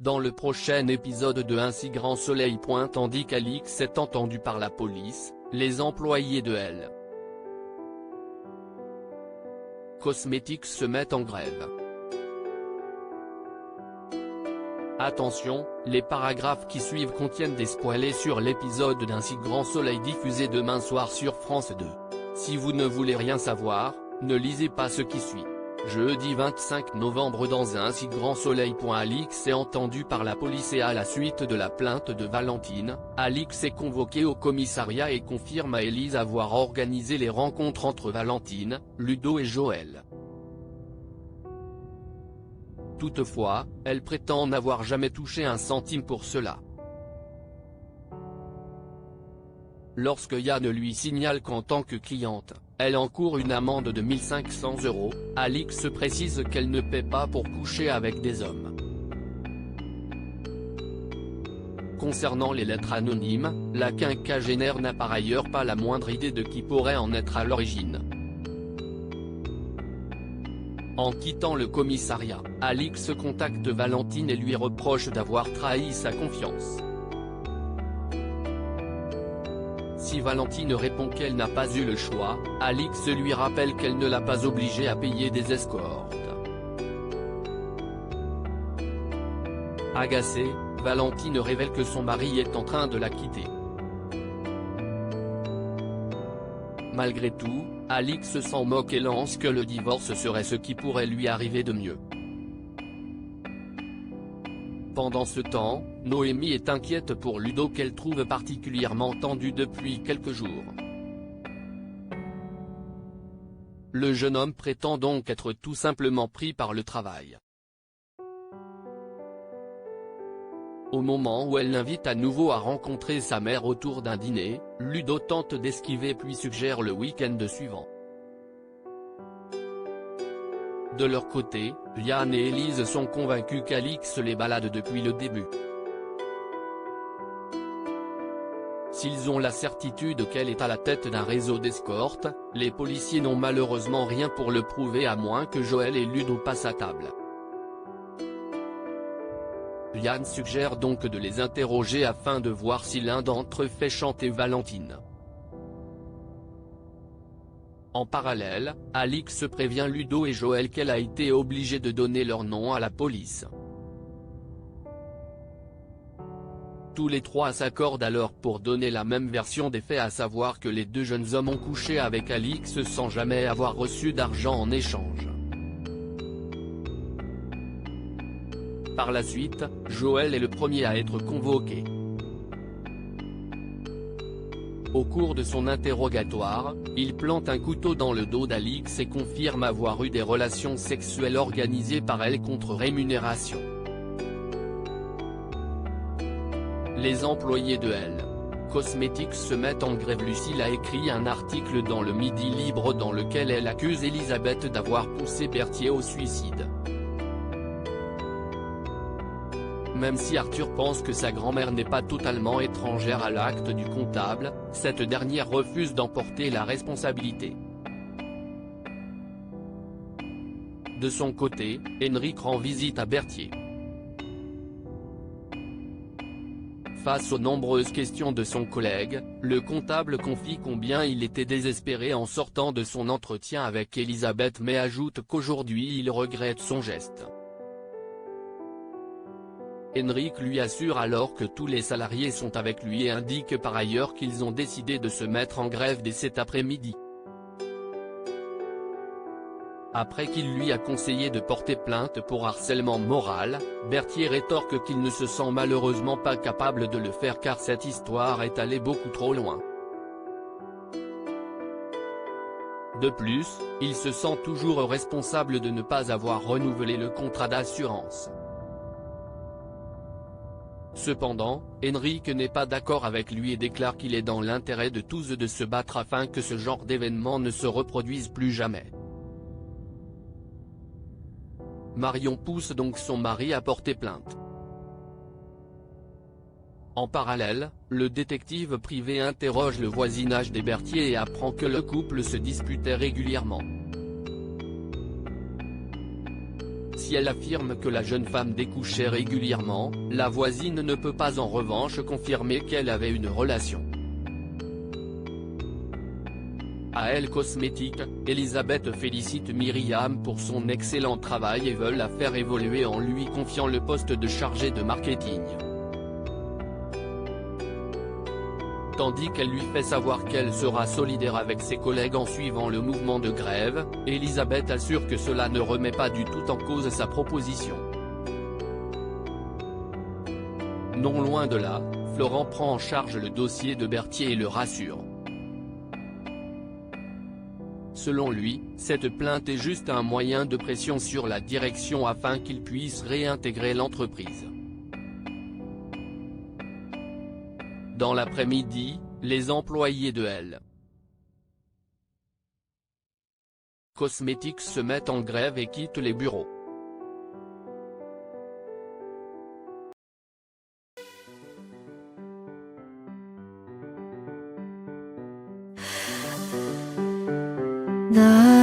Dans le prochain épisode de Un si grand soleil. Tandis qu'Alix est entendu par la police, les employés de L Cosmetics se mettent en grève. Attention, les paragraphes qui suivent contiennent des spoilers sur l'épisode d'Un si grand soleil diffusé demain soir sur France 2. Si vous ne voulez rien savoir, ne lisez pas ce qui suit. Jeudi 25 novembre dans Un si grand soleil. Alix est entendu par la police et à la suite de la plainte de Valentine, Alix est convoqué au commissariat et confirme à Élise avoir organisé les rencontres entre Valentine, Ludo et Joël. Toutefois, elle prétend n'avoir jamais touché un centime pour cela. Lorsque Yann lui signale qu'en tant que cliente, elle encourt une amende de 1 500 €, Alix précise qu'elle ne paie pas pour coucher avec des hommes. Concernant les lettres anonymes, la quinquagénaire n'a par ailleurs pas la moindre idée de qui pourrait en être à l'origine. En quittant le commissariat, Alix contacte Valentine et lui reproche d'avoir trahi sa confiance. Si Valentine répond qu'elle n'a pas eu le choix, Alix lui rappelle qu'elle ne l'a pas obligée à payer des escortes. Agacée, Valentine révèle que son mari est en train de la quitter. Malgré tout, Alix s'en moque et lance que le divorce serait ce qui pourrait lui arriver de mieux. Pendant ce temps, Noémie est inquiète pour Ludo qu'elle trouve particulièrement tendu depuis quelques jours. Le jeune homme prétend donc être tout simplement pris par le travail. Au moment où elle l'invite à nouveau à rencontrer sa mère autour d'un dîner, Ludo tente d'esquiver puis suggère le week-end suivant. De leur côté, Yann et Élise sont convaincus qu'Alix les balade depuis le début. S'ils ont la certitude qu'elle est à la tête d'un réseau d'escorte, les policiers n'ont malheureusement rien pour le prouver à moins que Joël et Ludo passent à table. Yann suggère donc de les interroger afin de voir si l'un d'entre eux fait chanter Valentine. En parallèle, Alix prévient Ludo et Joël qu'elle a été obligée de donner leur nom à la police. Tous les trois s'accordent alors pour donner la même version des faits, à savoir que les deux jeunes hommes ont couché avec Alix sans jamais avoir reçu d'argent en échange. Par la suite, Joël est le premier à être convoqué. Au cours de son interrogatoire, il plante un couteau dans le dos d'Alix et confirme avoir eu des relations sexuelles organisées par elle contre rémunération. Les employés de L Cosmetics se mettent en grève. Lucille a écrit un article dans le Midi Libre dans lequel elle accuse Elisabeth d'avoir poussé Berthier au suicide. Même si Arthur pense que sa grand-mère n'est pas totalement étrangère à l'acte du comptable, cette dernière refuse d'en porter la responsabilité. De son côté, Henrik rend visite à Berthier. Face aux nombreuses questions de son collègue, le comptable confie combien il était désespéré en sortant de son entretien avec Elisabeth mais ajoute qu'aujourd'hui il regrette son geste. Henrik lui assure alors que tous les salariés sont avec lui et indique par ailleurs qu'ils ont décidé de se mettre en grève dès cet après-midi. Après qu'il lui a conseillé de porter plainte pour harcèlement moral, Berthier rétorque qu'il ne se sent malheureusement pas capable de le faire car cette histoire est allée beaucoup trop loin. De plus, il se sent toujours responsable de ne pas avoir renouvelé le contrat d'assurance. Cependant, Henrik n'est pas d'accord avec lui et déclare qu'il est dans l'intérêt de tous de se battre afin que ce genre d'événements ne se reproduise plus jamais. Marion pousse donc son mari à porter plainte. En parallèle, le détective privé interroge le voisinage des Berthier et apprend que le couple se disputait régulièrement. si elle affirme que la jeune femme découchait régulièrement, la voisine ne peut pas en revanche confirmer qu'elle avait une relation. À Elle Cosmétique, Elisabeth félicite Myriam pour son excellent travail et veut la faire évoluer en lui confiant le poste de chargée de marketing. Tandis qu'elle lui fait savoir qu'elle sera solidaire avec ses collègues en suivant le mouvement de grève, Elisabeth assure que cela ne remet pas du tout en cause sa proposition. Non loin de là, Florent prend en charge le dossier de Berthier et le rassure. Selon lui, cette plainte est juste un moyen de pression sur la direction afin qu'il puisse réintégrer l'entreprise. Dans l'après-midi, les employés de Elle Cosmétique se mettent en grève et quittent les bureaux. 나